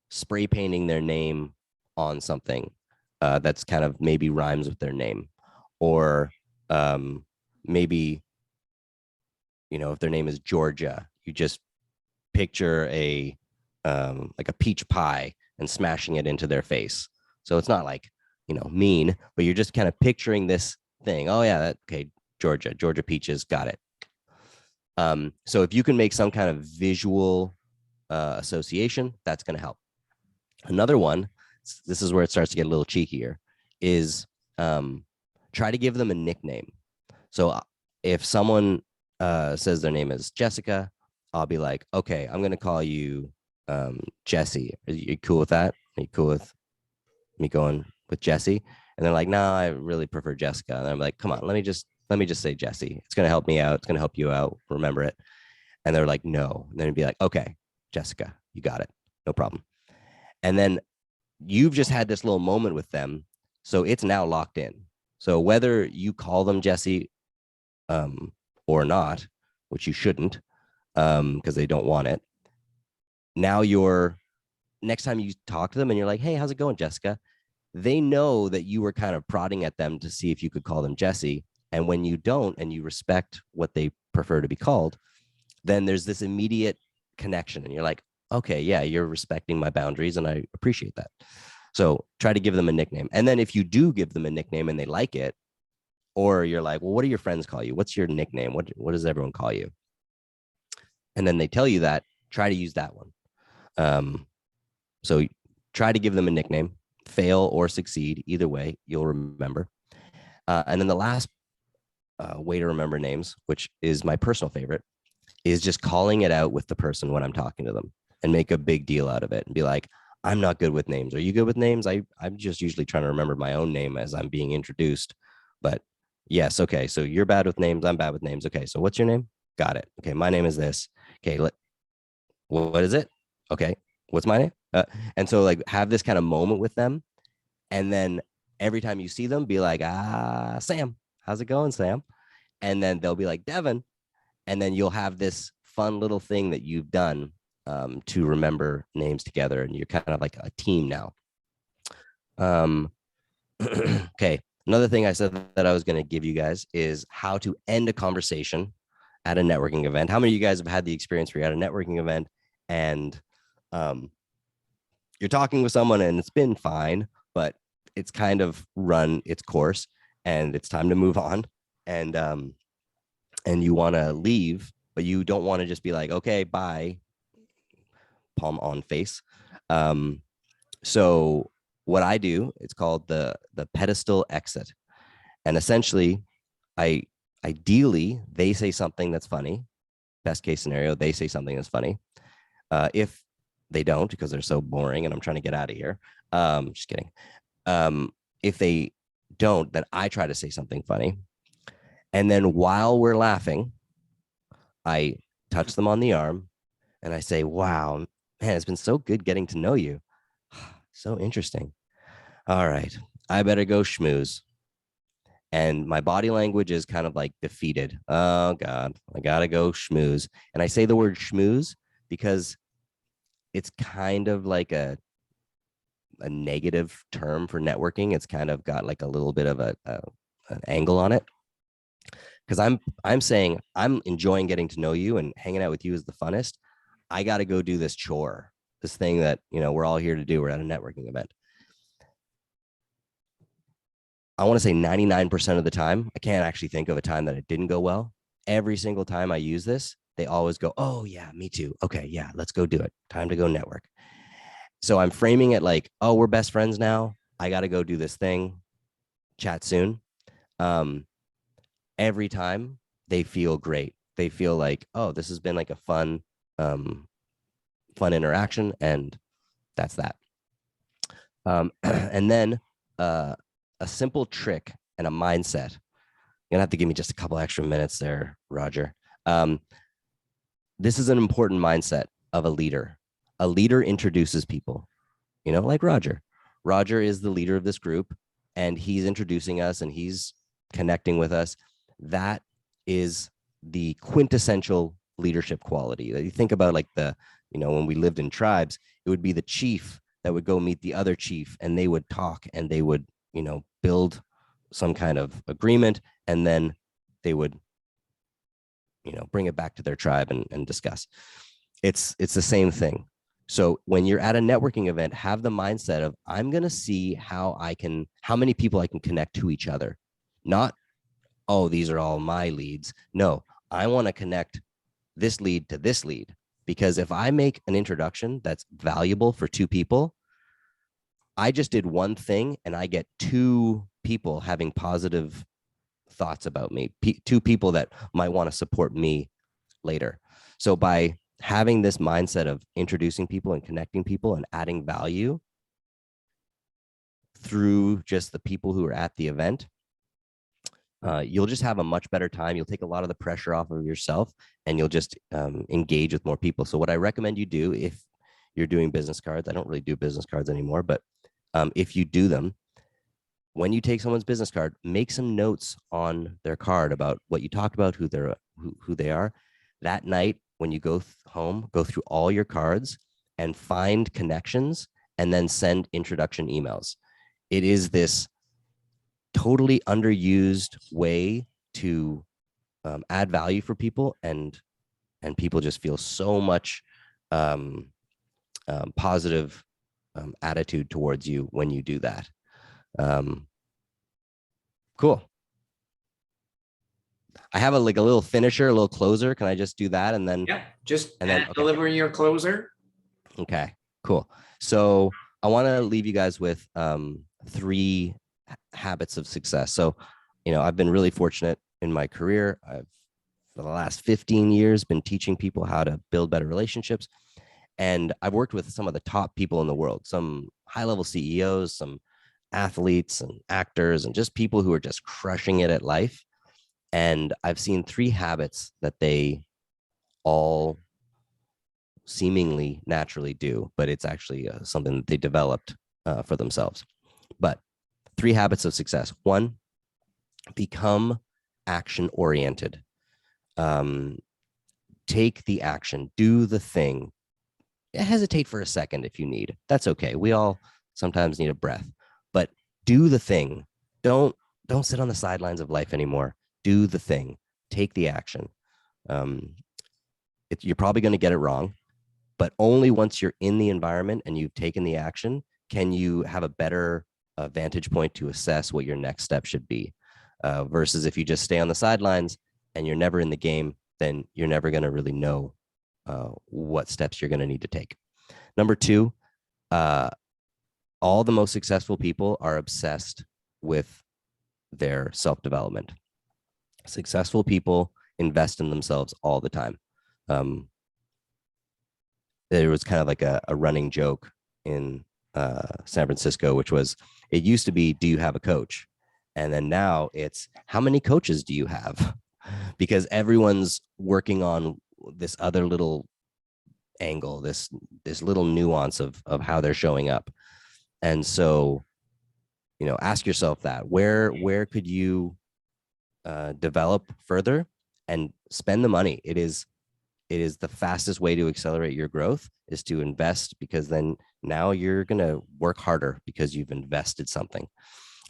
spray painting their name on something that's kind of maybe rhymes with their name, or maybe, if their name is Georgia, you just picture like a peach pie and smashing it into their face. So it's not like, mean, but you're just kind of picturing this thing. Oh yeah, okay, Georgia peaches, got it. So if you can make some kind of visual association, that's going to help. Another one, this is where it starts to get a little cheekier, is try to give them a nickname. So if someone says their name is Jessica, I'll be like, okay, I'm going to call you Jesse. Are you cool with that? Are you cool with me going with Jesse? And they're like, no, I really prefer Jessica. And I'm like, come on, let me just say Jesse. It's going to help me out. It's going to help you out. Remember it. And they're like, no. And then it'd be like, okay, Jessica, you got it. No problem. And then you've just had this little moment with them. So it's now locked in. So whether you call them Jesse or not, which you shouldn't, because they don't want it. Now next time you talk to them and you're like, hey, how's it going, Jessica? They know that you were kind of prodding at them to see if you could call them Jesse. And when you don't, and you respect what they prefer to be called, then there's this immediate connection. And you're like, okay, yeah, you're respecting my boundaries and I appreciate that. So try to give them a nickname. And then if you do give them a nickname and they like it, or you're like, well, what do your friends call you? What's your nickname? What does everyone call you? And then they tell you that, try to use that one. So try to give them a nickname, fail or succeed. Either way, you'll remember. And then the last way to remember names, which is my personal favorite, is just calling it out with the person when I'm talking to them and make a big deal out of it and be like, I'm not good with names. Are you good with names? I'm just usually trying to remember my own name as I'm being introduced. But yes, okay. So you're bad with names. I'm bad with names. Okay. So what's your name? Got it. Okay. My name is this. Okay. What is it? Okay. What's my name? And so like have this kind of moment with them. And then every time you see them, be like, Sam, how's it going, Sam? And then they'll be like, Devon. And then you'll have this fun little thing that you've done to remember names together. And you're kind of like a team now. Okay. Another thing I said that I was going to give you guys is how to end a conversation at a networking event. How many of you guys have had the experience where you're at a networking event and you're talking with someone and it's been fine, but it's kind of run its course and it's time to move on, and you want to leave, but you don't want to just be like, okay, bye, palm on face. So what I do, it's called the pedestal exit. And essentially, ideally, they say something that's funny. Best case scenario, they say something that's funny. If they don't, because they're so boring and I'm trying to get out of here. Just kidding. If they don't, then I try to say something funny. And then while we're laughing, I touch them on the arm and I say, wow, man, it's been so good getting to know you. So interesting. All right, I better go schmooze. And my body language is kind of like defeated. Oh God, I gotta go schmooze. And I say the word schmooze because it's kind of like a negative term for networking. It's kind of got like a little bit of an angle on it. Because I'm saying I'm enjoying getting to know you and hanging out with you is the funnest. I got to go do this chore, this thing that, you know, we're all here to do. We're at a networking event. I want to say 99% of the time, I can't actually think of a time that it didn't go well. Every single time I use this, they always go, oh yeah, me too. Okay, yeah, let's go do it. Time to go network. So I'm framing it like, oh, we're best friends now. I got to go do this thing. Chat soon. Every time they feel great. They feel like, oh, this has been like a fun interaction, and that's that. And then a simple trick and a mindset. You're gonna have to give me just a couple extra minutes there, Roger. This is an important mindset of a leader. A leader introduces people, you know, like Roger. Roger is the leader of this group, and he's introducing us and he's connecting with us. That is the quintessential leadership quality that you think about, like when we lived in tribes, it would be the chief that would go meet the other chief and they would talk and they would, build some kind of agreement, and then they would, bring it back to their tribe and discuss. It's the same thing. So when you're at a networking event, have the mindset of, I'm going to see how many people I can connect to each other. Not, oh, these are all my leads. No, I want to connect this lead to this lead, because if I make an introduction that's valuable for two people, I just did one thing and I get two people having positive thoughts about me, two people that might want to support me later. So by having this mindset of introducing people and connecting people and adding value through just the people who are at the event, you'll just have a much better time. You'll take a lot of the pressure off of yourself, and you'll just engage with more people. So what I recommend you do, if you're doing business cards, I don't really do business cards anymore, but if you do them, when you take someone's business card, make some notes on their card about what you talked about, who they are. That night, when you go home, go through all your cards and find connections, and then send introduction emails. It is this totally underused way to add value for people, and people just feel so much positive attitude towards you when you do that. Cool. I have a little finisher, a little closer. Can I just do that? And then, okay. Deliver your closer. Okay, cool. So I want to leave you guys with 3 habits of success. So, I've been really fortunate in my career. I've, for the last 15 years, been teaching people how to build better relationships. And I've worked with some of the top people in the world, some high-level CEOs, some athletes and actors, and just people who are just crushing it at life. And I've seen 3 habits that they all seemingly naturally do, but it's actually something that they developed for themselves. But 3 habits of success. 1, become action oriented. Take the action, do the thing. Hesitate for a second if you need. That's okay. We all sometimes need a breath, but do the thing. Don't sit on the sidelines of life anymore. Do the thing. Take the action. You're probably going to get it wrong, but only once you're in the environment and you've taken the action can you have a better vantage point to assess what your next step should be. Versus if you just stay on the sidelines and you're never in the game, then you're never going to really know what steps you're going to need to take. Number 2, all the most successful people are obsessed with their self-development. Successful people invest in themselves all the time. There was kind of like a running joke in San Francisco, which was, it used to be, do you have a coach? And then now it's, how many coaches do you have? Because everyone's working on this other little angle, this little nuance of how they're showing up. And so, ask yourself that, where could you develop further and spend the money? It is the fastest way to accelerate your growth is to invest, because then now you're going to work harder because you've invested something.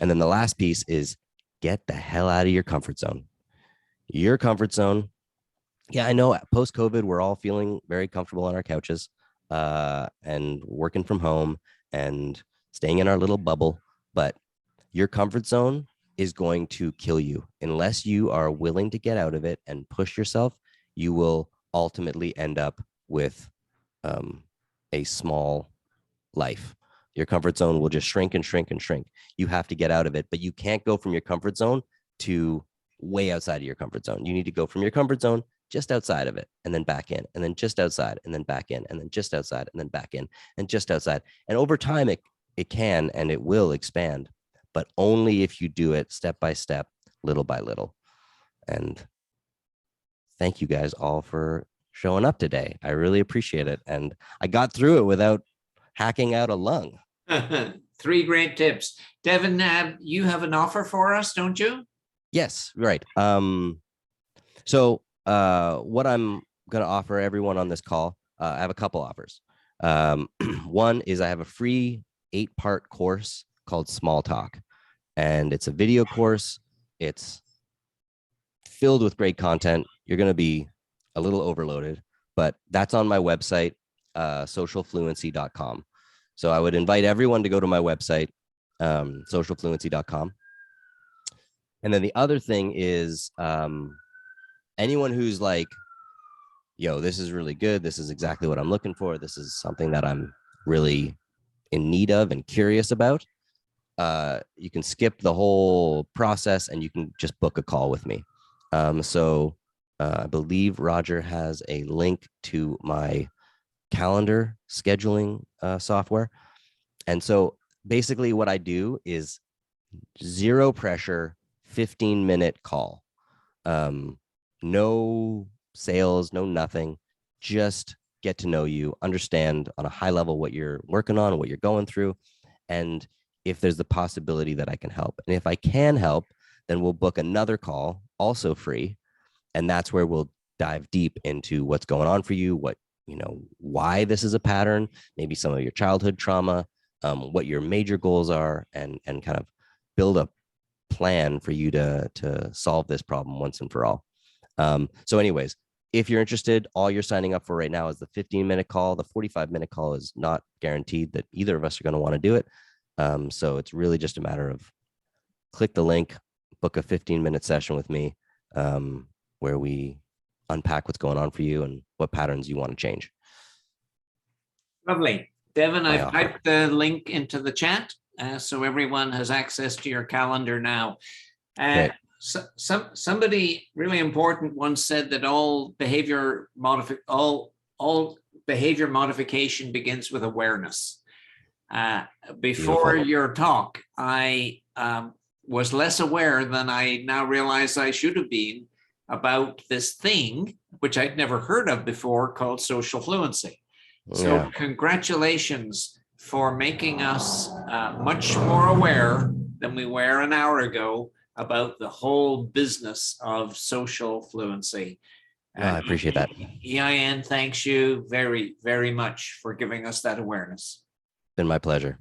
And then the last piece is get the hell out of your comfort zone. Your comfort zone. Yeah, I know post-COVID, we're all feeling very comfortable on our couches and working from home and staying in our little bubble. But your comfort zone is going to kill you. Unless you are willing to get out of it and push yourself, you will ultimately end up with a small life. Your comfort zone will just shrink and shrink and shrink. You have to get out of it, but you can't go from your comfort zone to way outside of your comfort zone. You need to go from your comfort zone just outside of it and then back in, and then just outside and then back in, and then just outside and then back in and just outside. And over time, it can and it will expand, but only if you do it step by step, little by little. And thank you guys all for showing up today. I really appreciate it. And I got through it without hacking out a lung. 3 great tips. Devon, you have an offer for us, don't you? Yes, right. So what I'm going to offer everyone on this call, I have a couple offers. One is I have a free 8-part course called Small Talk, and it's a video course. It's filled with great content. You're going to be a little overloaded, but that's on my website, socialfluency.com. So I would invite everyone to go to my website, socialfluency.com. And then the other thing is anyone who's like, yo, this is really good. This is exactly what I'm looking for. This is something that I'm really in need of and curious about. You can skip the whole process and you can just book a call with me. So I believe Roger has a link to my calendar scheduling software. And so basically what I do is 0 pressure, 15-minute call. No sales, no nothing, just get to know you, understand on a high level what you're working on, what you're going through, and if there's the possibility that I can help. And if I can help, then we'll book another call, also free. And that's where we'll dive deep into what's going on for you, why this is a pattern, maybe some of your childhood trauma, what your major goals are, and kind of build a plan for you to solve this problem once and for all. So anyways, if you're interested, all you're signing up for right now is the 15-minute call. The 45-minute call is not guaranteed that either of us are going to want to do it. So it's really just a matter of click the link, book a 15-minute session with me, where we unpack what's going on for you and what patterns you want to change. Lovely. Devon, I've offer. typed the link into the chat, so everyone has access to your calendar now. Somebody really important once said that all behavior modification begins with awareness. Before Beautiful. your talk, I was less aware than I now realize I should have been about this thing, which I'd never heard of before, called social fluency. So congratulations for making us much more aware than we were an hour ago about the whole business of social fluency. I appreciate that. EIN thanks you very, very much for giving us that awareness. Been my pleasure.